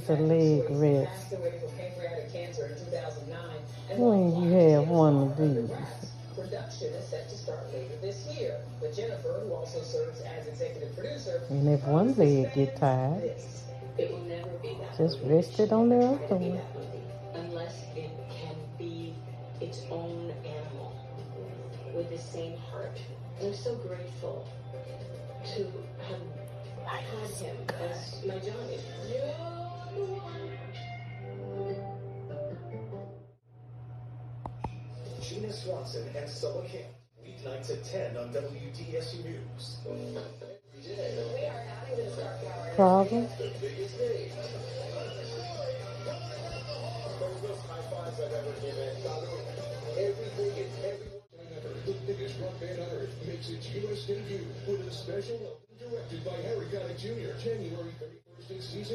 needs a leg rest. When you have one of these. Production is set to start later this year. But Jennifer, who also serves as executive producer, And if one leg get tired, it will never be that just rest it on the other one. Unless it can be its own animal with the same heart. And I'm so grateful to have had him as my Johnny. Gina Swanson and Summer Camp, weeknights at 10 on WTSU News. Problem? The biggest day. High fives I've ever given. Everything and everyone. The biggest rock band on earth makes its U.S. debut with a special album directed by Harry Connick Jr. January 31st at Caesars.